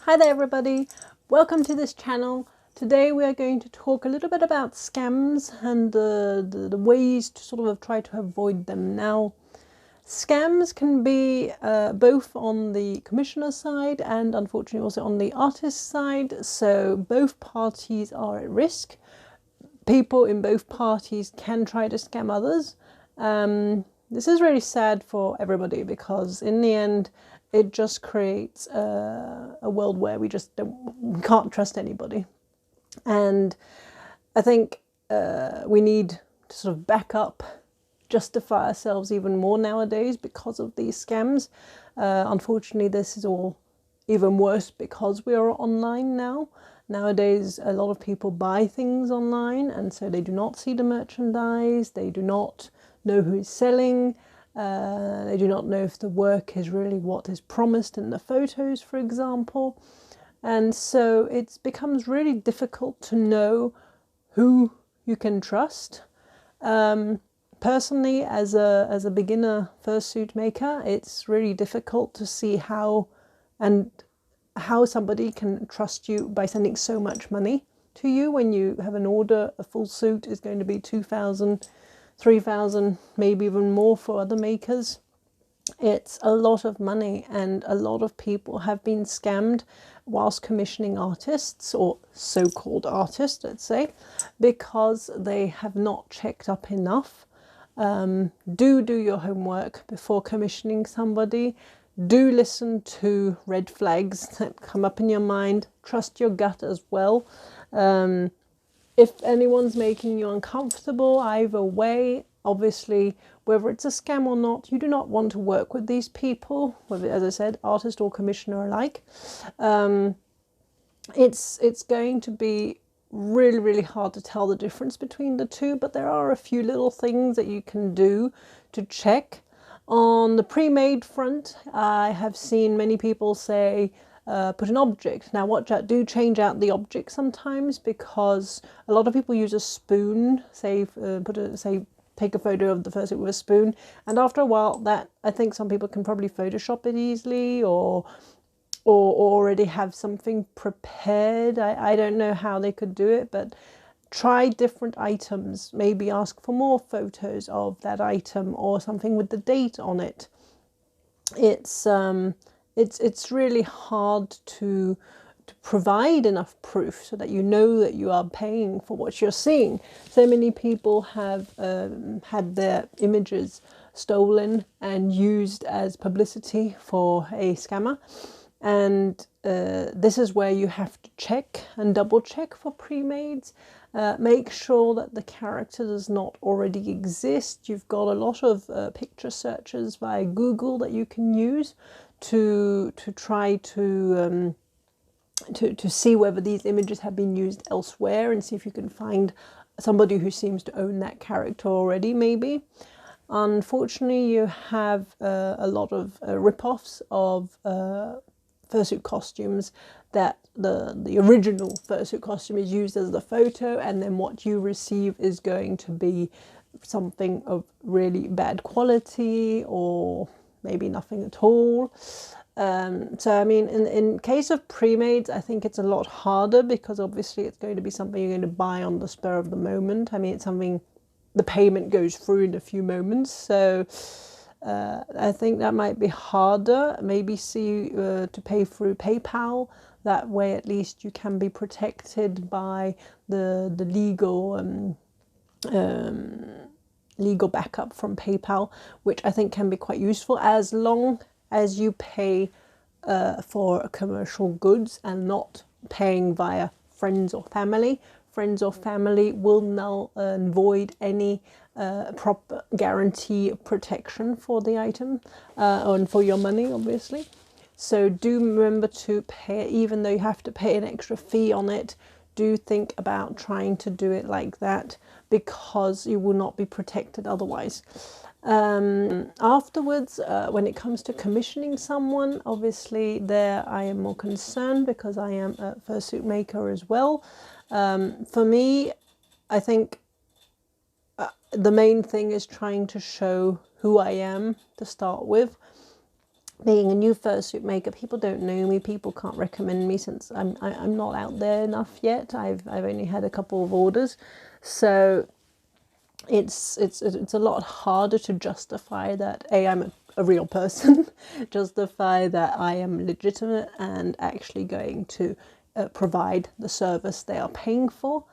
Hi there everybody, welcome to this channel. Today we are going to talk a little bit about scams and the ways to sort of try to avoid them. Now, scams can be both on the commissioner side and unfortunately also on the artist side, so both parties are at risk. People in both parties can try to scam others. This is really sad for everybody because in the end it just creates a world where we can't trust anybody. And I think we need to sort of back up, justify ourselves even more nowadays because of these scams. Unfortunately, this is all even worse because we are online now. Nowadays, a lot of people buy things online and so they do not see the merchandise, they do not know who is selling, they do not know if the work is really what is promised in the photos, for example. And so it becomes really difficult to know who you can trust. Personally, as a beginner fursuit maker, it's really difficult to see how somebody can trust you by sending so much money to you when you have an order. A full suit is going to be 2,000, 3,000, maybe even more for other makers. It's a lot of money, and a lot of people have been scammed whilst commissioning artists, or so-called artists, let's say, because they have not checked up enough. Do your homework before commissioning somebody. Do listen to red flags that come up in your mind. Trust your gut as well. If anyone's making you uncomfortable either way, obviously, whether it's a scam or not, you do not want to work with these people, whether, as I said, artist or commissioner alike. It's going to be really hard to tell the difference between the two, but there are a few little things that you can do to check. On the pre-made front, I have seen many people say, put an object. Now watch out, do change out the object sometimes, because a lot of people use a spoon, say take a photo of the fursuit with a spoon, and after a while that, I think some people can probably Photoshop it easily or already have something prepared. I don't know how they could do it, but try different items. Maybe ask for more photos of that item or something with the date on it. It's really hard to provide enough proof so that you know that you are paying for what you're seeing. So many people have had their images stolen and used as publicity for a scammer. And this is where you have to check and double check for pre-mades. Make sure that the character does not already exist. You've got a lot of picture searches via Google that you can use to try to see whether these images have been used elsewhere, and see if you can find somebody who seems to own that character already, maybe. Unfortunately, you have a lot of rip-offs of fursuit costumes, that the original fursuit costume is used as the photo, and then what you receive is going to be something of really bad quality or maybe nothing at all. So I mean, in case of pre-mades, I think it's a lot harder, because obviously it's going to be something you're going to buy on the spur of the moment. I mean, it's something the payment goes through in a few moments, so I think that might be harder. Maybe see to pay through PayPal. That way at least you can be protected by the legal legal backup from PayPal, which I think can be quite useful, as long as you pay for commercial goods and not paying via friends or family. Friends or family will null and void any proper guarantee of protection for the item and for your money, obviously. So do remember to pay, even though you have to pay an extra fee on it. Do think about trying to do it like that, because you will not be protected otherwise. Afterwards, when it comes to commissioning someone, obviously there I am more concerned, because I am a fursuit maker as well. For me, I think the main thing is trying to show who I am to start with. being a new fursuit maker, people don't know me, people can't recommend me since I'm not out there enough yet. I've only had a couple of orders, so it's a lot harder to justify that I'm a real person, justify that I am legitimate and actually going to provide the service they are paying for.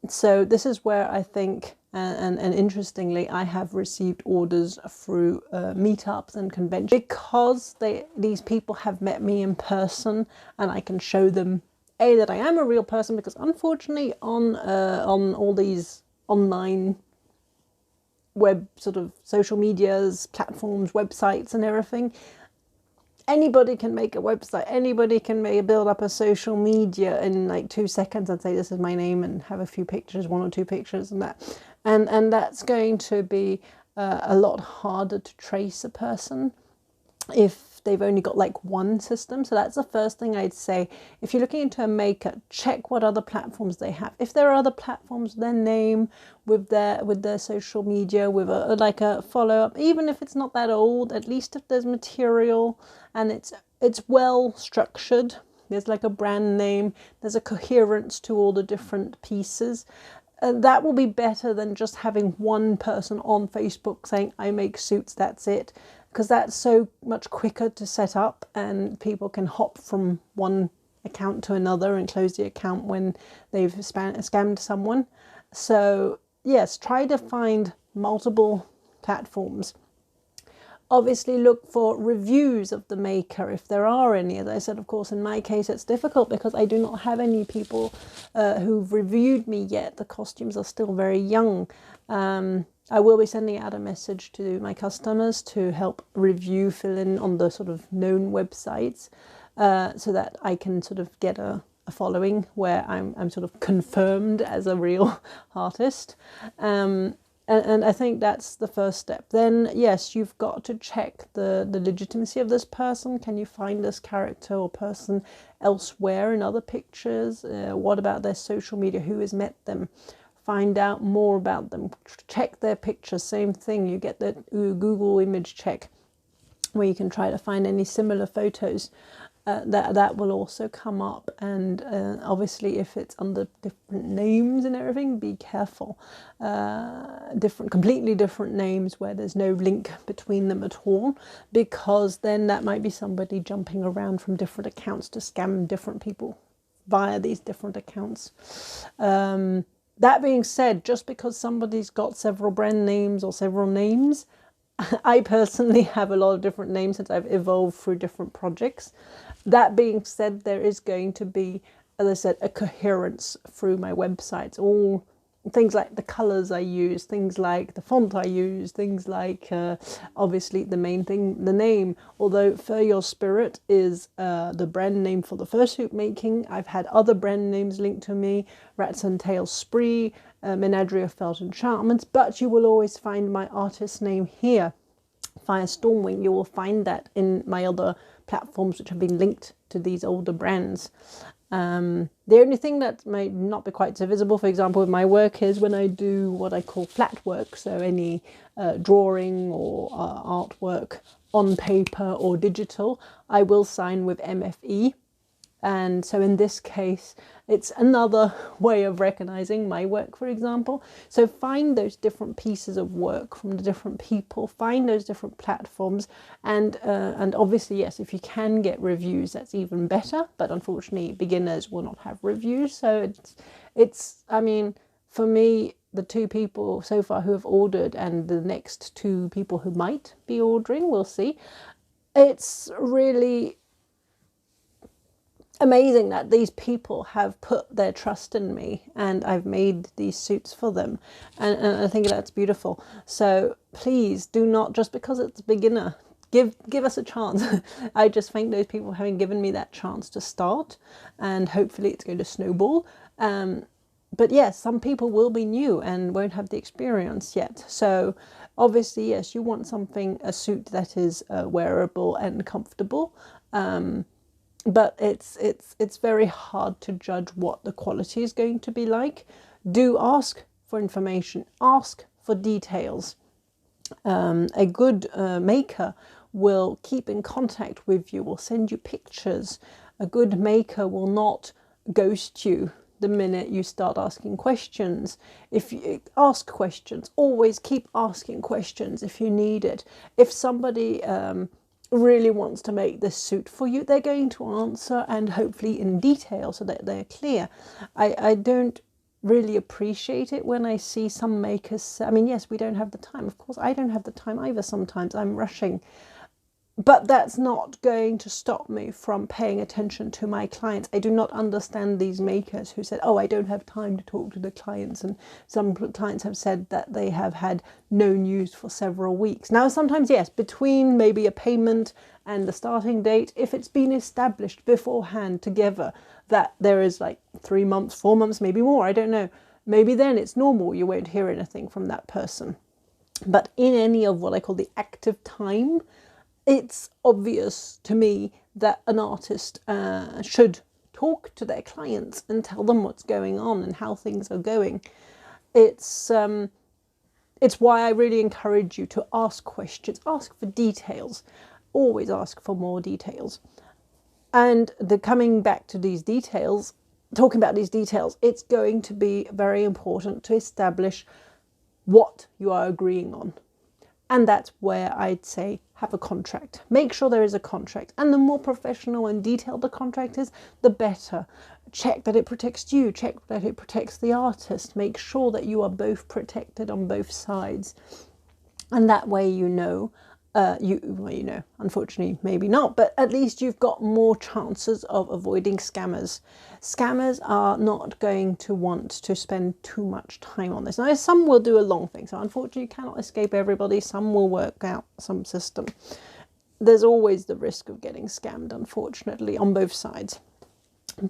So this is where I think, and interestingly, I have received orders through meetups and conventions because these people have met me in person, and I can show them that I am a real person. Because unfortunately, on all these online web sort of social medias, platforms, websites, and everything, anybody can make a website, anybody can build up a social media in like 2 seconds and say this is my name and have a few pictures, 1 or 2 pictures and that. And that's going to be a lot harder to trace a person if they've only got like one system. So that's the first thing I'd say. If you're looking into a maker, check what other platforms they have. If there are other platforms, their name with their social media, with like a follow-up, even if it's not that old, at least if there's material and it's well structured, there's like a brand name, there's a coherence to all the different pieces. That will be better than just having one person on Facebook saying, I make suits, that's it. Because that's so much quicker to set up, and people can hop from one account to another and close the account when they've scammed someone. So yes, try to find multiple platforms. Obviously look for reviews of the maker if there are any. As I said, of course, in my case it's difficult because I do not have any people who've reviewed me yet. The costumes are still very young. I will be sending out a message to my customers to help review, fill in on the sort of known websites, so that I can sort of get a following where I'm sort of confirmed as a real artist. And I think that's the first step. Then, yes, you've got to check the legitimacy of this person. Can you find this character or person elsewhere in other pictures? What about their social media? Who has met them? Find out more about them. Check their pictures. Same thing. You get the Google image check where you can try to find any similar photos. That will also come up, and obviously if it's under different names and everything, be careful. Completely different names where there's no link between them at all, because then that might be somebody jumping around from different accounts to scam different people via these different accounts. That being said, just because somebody's got several brand names or several names, I personally have a lot of different names since I've evolved through different projects. That being said, there is going to be, as I said, a coherence through my websites. All things like the colors I use, things like the font I use, things like obviously the main thing, the name. Although For Your Spirit is the brand name for the fursuit making, I've had other brand names linked to me, Rats and Tails Spree, Menagerie of Felt Enchantments, but you will always find my artist name here, Firestormwing. You will find that in my other platforms which have been linked to these older brands. The only thing that might not be quite so visible, for example, with my work is when I do what I call flat work, so any drawing or artwork on paper or digital, I will sign with MFE. And so in this case, it's another way of recognizing my work, for example. So find those different pieces of work from the different people, find those different platforms, and obviously, yes, if you can get reviews, that's even better. But unfortunately, beginners will not have reviews. So it's I mean, for me, the 2 people so far who have ordered and the next 2 people who might be ordering, we'll see. It's really amazing that these people have put their trust in me and I've made these suits for them, and I think that's beautiful. So please do not, just because it's a beginner, give us a chance. I just thank those people for having given me that chance to start, and hopefully it's going to snowball. But yes, some people will be new and won't have the experience yet. So obviously, yes, you want a suit that is wearable and comfortable. But it's very hard to judge what the quality is going to be like. Do ask for information, ask for details. A good maker will keep in contact with you, will send you pictures. A good maker will not ghost you the minute you start asking questions. If you ask questions, always keep asking questions if you need it. If somebody really wants to make this suit for you, they're going to answer, and hopefully in detail so that they're clear. I don't really appreciate it when I see some makers say, I mean, yes, we don't have the time. Of course, I don't have the time either sometimes. I'm rushing. But that's not going to stop me from paying attention to my clients. I do not understand these makers who said, oh, I don't have time to talk to the clients. And some clients have said that they have had no news for several weeks. Now, sometimes, yes, between maybe a payment and the starting date, if it's been established beforehand together that there is like 3 months, 4 months, maybe more, I don't know. Maybe then it's normal. You won't hear anything from that person. But in any of what I call the active time, it's obvious to me that an artist should talk to their clients and tell them what's going on and how things are going. It's why I really encourage you to ask questions, ask for details, always ask for more details. And coming back to these details, talking about these details, it's going to be very important to establish what you are agreeing on. And that's where I'd say have a contract. Make sure there is a contract. And the more professional and detailed the contract is, the better. Check that it protects you. Check that it protects the artist. Make sure that you are both protected on both sides. And that way you know, unfortunately, maybe not, but at least you've got more chances of avoiding scammers. Scammers are not going to want to spend too much time on this. Now, some will do a long thing, so unfortunately you cannot escape everybody. Some will work out some system. There's always the risk of getting scammed, unfortunately, on both sides.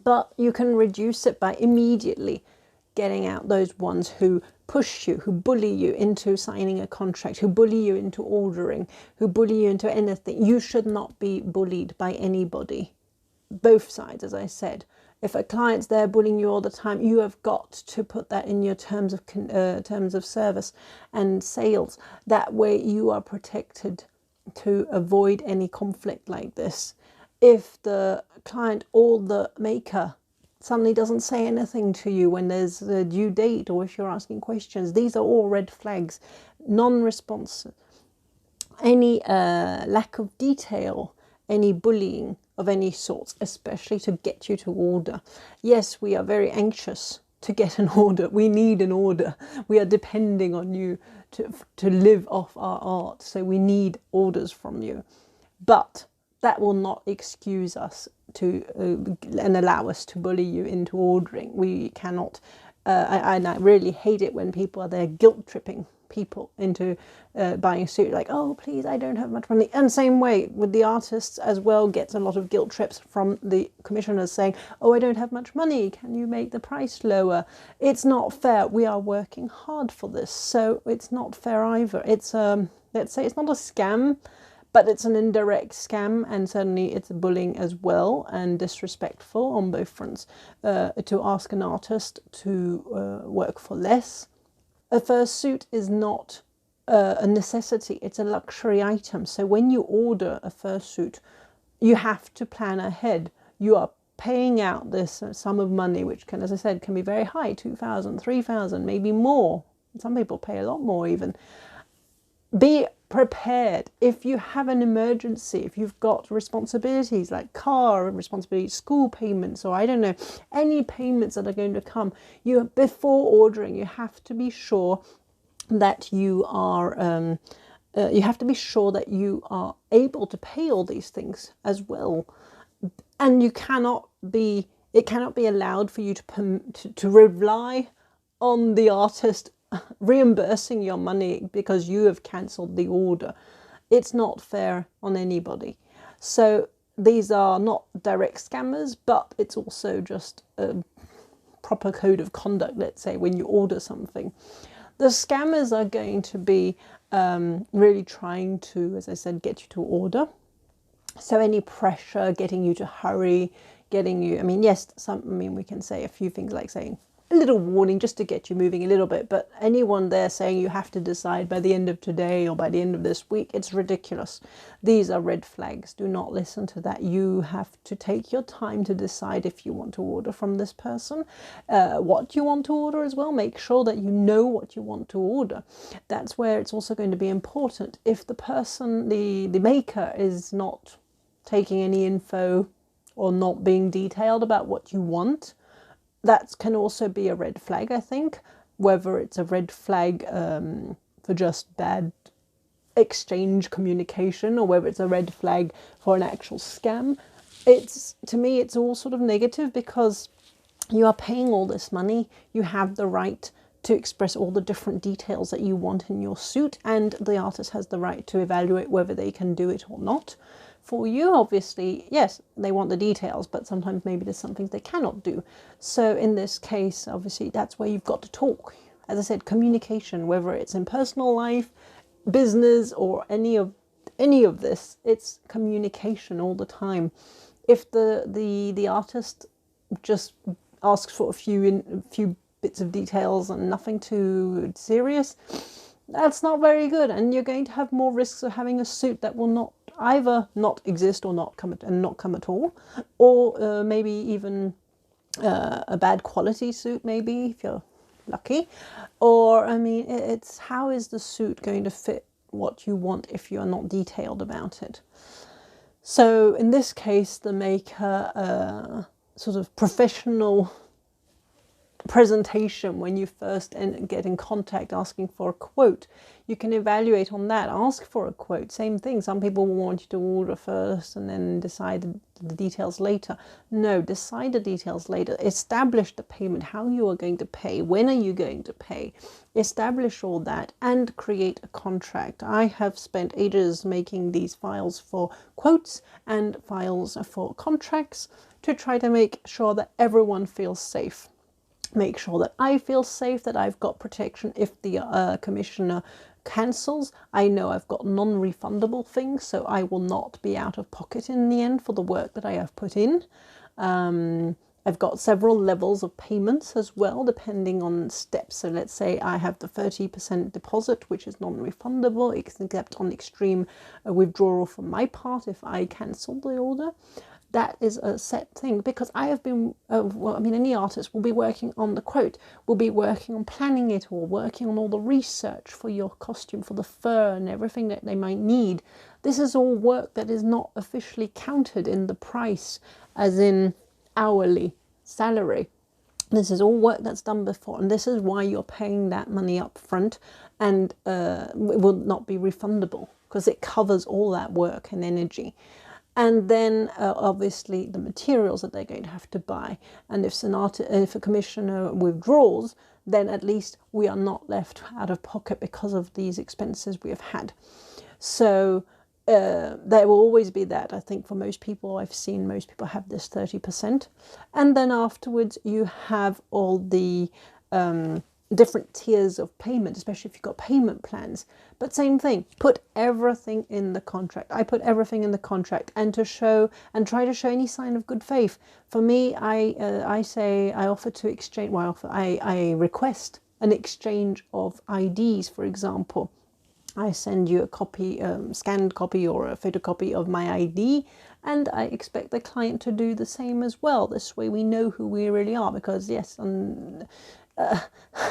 But you can reduce it by immediately getting out those ones who push you, who bully you into signing a contract, who bully you into ordering, who bully you into anything. You should not be bullied by anybody. Both sides, as I said. If a client's there bullying you all the time, you have got to put that in your terms of service and sales. That way you are protected to avoid any conflict like this. If the client or the maker suddenly doesn't say anything to you when there's a due date, or if you're asking questions, these are all red flags. Non-response, any lack of detail, any bullying of any sorts, especially to get you to order. Yes, we are very anxious to get an order. We need an order. We are depending on you to live off our art. So we need orders from you. But that will not excuse us to and allow us to bully you into ordering. We cannot, and I really hate it when people are there guilt tripping people into buying a suit, like, oh, please, I don't have much money. And same way with the artists as well, gets a lot of guilt trips from the commissioners saying, oh, I don't have much money, can you make the price lower? It's not fair. We are working hard for this, so it's not fair either. It's let's say it's not a scam, but it's an indirect scam, and certainly it's bullying as well, and disrespectful on both fronts, to ask an artist to work for less. A fursuit is not a necessity, it's a luxury item. So when you order a fursuit, you have to plan ahead. You are paying out this sum of money, which can, as I said, can be very high, 2,000, 3,000, maybe more. Some people pay a lot more even. Be prepared. If you have an emergency, if you've got responsibilities like car responsibilities, school payments, or I don't know, any payments that are going to come, before ordering, you have to be sure that you are able to pay all these things as well. And it cannot be allowed for you to rely on the artist reimbursing your money because you have cancelled the order. It's not fair on anybody. So these are not direct scammers, but it's also just a proper code of conduct, let's say, when you order something. The scammers are going to be really trying to, as I said, get you to order. So any pressure, getting you to hurry, getting you, yes, we can say a few things like saying, a little warning just to get you moving a little bit. But anyone there saying you have to decide by the end of today or by the end of this week, it's ridiculous. These are red flags. Do not listen to that. You have to take your time to decide if you want to order from this person, what you want to order as well. Make sure that you know what you want to order. That's where it's also going to be important. If the person, the maker, is not taking any info or not being detailed about what you want, that can also be a red flag, I think. Whether it's a red flag for just bad exchange communication or whether it's a red flag for an actual scam, to me it's all sort of negative, because you are paying all this money. You have the right to express all the different details that you want in your suit, and the artist has the right to evaluate whether they can do it or not. For you, obviously, yes, they want the details, but sometimes maybe there's some things they cannot do. So in this case, obviously, that's where you've got to talk. As I said, communication, whether it's in personal life, business, or any of this, it's communication all the time. If the artist just asks for a few bits of details and nothing too serious, that's not very good, and you're going to have more risks of having a suit that will not either not exist or not come at all, or maybe even a bad quality suit, maybe if you're lucky. Or I mean, it's how is the suit going to fit what you want if you are not detailed about it? So in this case, the maker sort of professional presentation when you first get in contact asking for a quote. You can evaluate on that. Ask for a quote. Same thing. Some people will want you to order first and then decide the details later. No, decide the details later. Establish the payment, how you are going to pay, when are you going to pay. Establish all that and create a contract. I have spent ages making these files for quotes and files for contracts to try to make sure that everyone feels safe. Make sure that I feel safe, that I've got protection if the commissioner cancels. I know I've got non-refundable things, so I will not be out of pocket in the end for the work that I have put in. I've got several levels of payments as well, depending on steps. So let's say I have the 30% deposit, which is non-refundable, except on extreme withdrawal from my part if I cancel the order. That is a set thing, because I have been, any artist will be working on the quote, will be working on planning it, or working on all the research for your costume, for the fur and everything that they might need. This is all work that is not officially counted in the price, as in hourly salary. This is all work that's done before, and this is why you're paying that money up front, and it will not be refundable, because it covers all that work and energy. And then obviously the materials that they're going to have to buy. And if a commissioner withdraws, then at least we are not left out of pocket because of these expenses we have had. So there will always be that. I think for most people, I've seen most people have this 30%. And then afterwards you have all the different tiers of payment, especially if you've got payment plans. But same thing, put everything in the contract. I put everything in the contract, and try to show any sign of good faith. For me, I say I offer to exchange. Well, I request an exchange of IDs, for example. I send you a copy, scanned copy or a photocopy of my ID, and I expect the client to do the same as well. This way we know who we really are, because yes,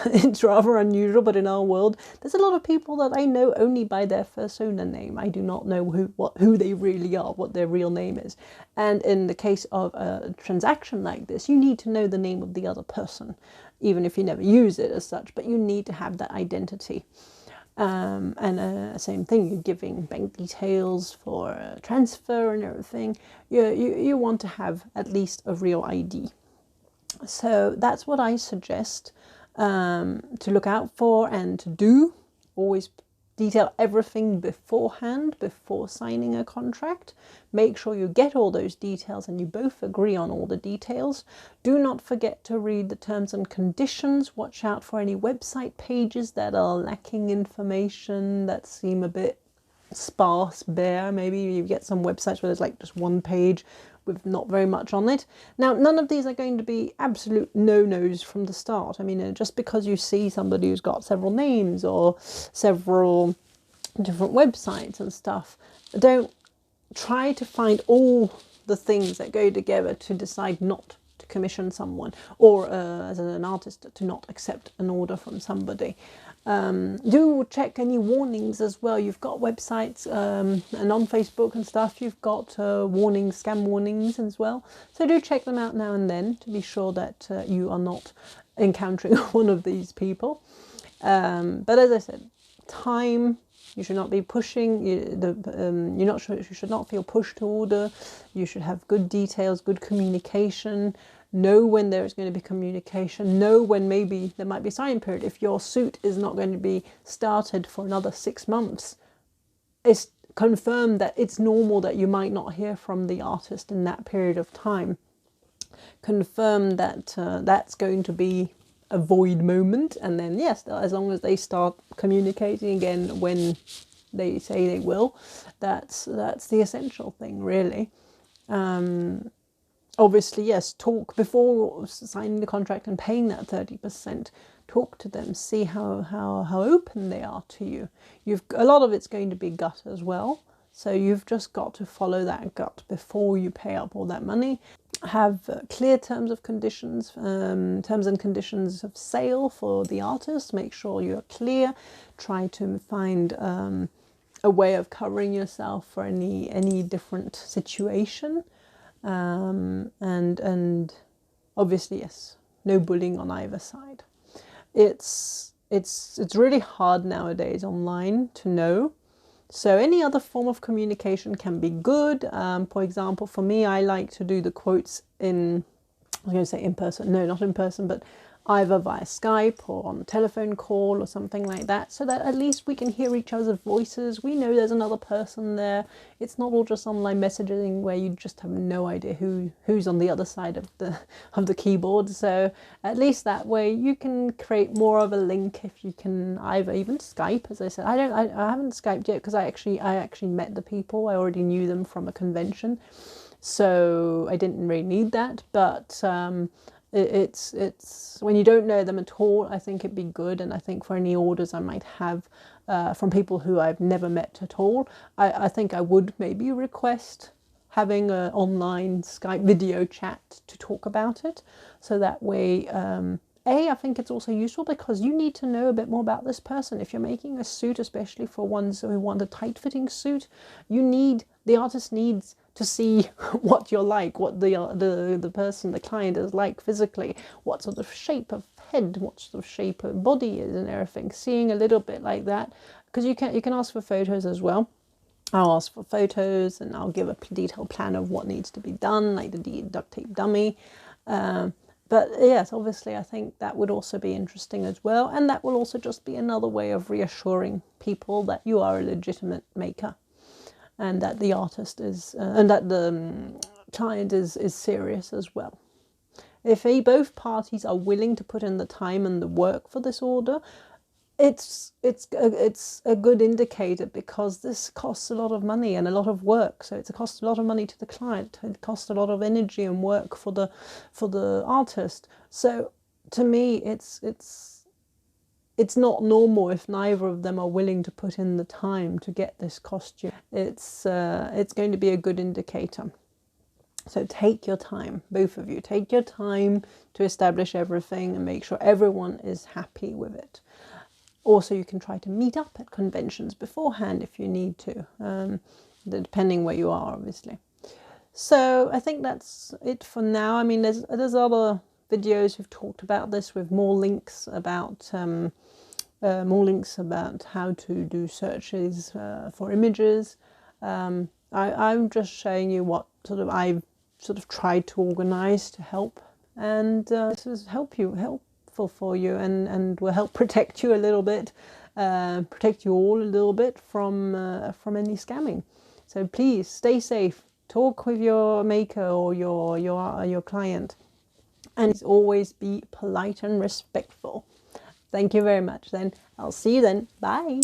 it's rather unusual, but in our world, there's a lot of people that I know only by their fursona name. I do not know who they really are, what their real name is. And in the case of a transaction like this, you need to know the name of the other person, even if you never use it as such, but you need to have that identity. Same thing, you're giving bank details for transfer and everything. You want to have at least a real ID. So that's what I suggest to look out for and to do. Always detail everything beforehand, before signing a contract. Make sure you get all those details and you both agree on all the details. Do not forget to read the terms and conditions. Watch out for any website pages that are lacking information, that seem a bit sparse, bare. Maybe you get some websites where there's like just one page with not very much on it. Now, none of these are going to be absolute no-nos from the start. I mean, just because you see somebody who's got several names or several different websites and stuff, don't try to find all the things that go together to decide not to commission someone, or as an artist to not accept an order from somebody. Do check any warnings as well. You've got websites and on Facebook and stuff, you've got warnings, scam warnings as well. So do check them out now and then to be sure that you are not encountering one of these people. But as I said, time. You should not be pushing. You should not feel pushed to order. You should have good details, good communication. Know when there is going to be communication. Know when maybe there might be a sign period. If your suit is not going to be started for another 6 months, it's confirmed that it's normal that you might not hear from the artist in that period of time. Confirm that that's going to be a void moment, and then yes, as long as they start communicating again when they say they will, that's the essential thing, really. Obviously, yes, talk before signing the contract and paying that 30%. Talk to them, see how open they are to you. A lot of it's going to be gut as well, so you've just got to follow that gut before you pay up all that money. Have clear terms and conditions of sale for the artist. Make sure you're clear. Try to find a way of covering yourself for any different situation. And obviously, yes, no bullying on either side. It's really hard nowadays online to know. So any other form of communication can be good. For example, for me, I like to do the quotes I was going to say in person. No, not in person, but either via Skype or on a telephone call or something like that, so that at least we can hear each other's voices. We know there's another person there. It's not all just online messaging where you just have no idea who's on the other side of the keyboard. So at least that way you can create more of a link if you can either even Skype. As I said, I haven't Skyped yet because I actually met the people. I already knew them from a convention, so I didn't really need that. But it's when you don't know them at all, I think it'd be good. And I think for any orders I might have from people who I've never met at all, I think I would maybe request having an online Skype video chat to talk about it. So that way, I think it's also useful because you need to know a bit more about this person. If you're making a suit, especially for ones who want a tight-fitting suit, the artist needs to see what you're like, what the person, the client is like physically, what sort of shape of head, what sort of shape of body is and everything. Seeing a little bit like that, because you can ask for photos as well. I'll ask for photos and I'll give a detailed plan of what needs to be done, like the duct tape dummy. But yes, obviously I think that would also be interesting as well, and that will also just be another way of reassuring people that you are a legitimate maker, and that the artist is, and that the client is serious as well. If both parties are willing to put in the time and the work for this order, it's a good indicator, because this costs a lot of money and a lot of work. So it costs a lot of money to the client. It costs a lot of energy and work for the artist. So to me, it's not normal if neither of them are willing to put in the time to get this costume. It's going to be a good indicator. So take your time, both of you. Take your time to establish everything and make sure everyone is happy with it. Also, you can try to meet up at conventions beforehand if you need to, depending where you are, obviously. So I think that's it for now. I mean, there's other videos who've talked about this with more links about how to do searches for images. I'm just showing you what I've tried to organize to help, and this is helpful for you and will help protect you a little bit, protect you all a little bit from any scamming. So please stay safe. Talk with your maker or your client, and always be polite and respectful. Thank you very much. Then I'll see you then. Bye.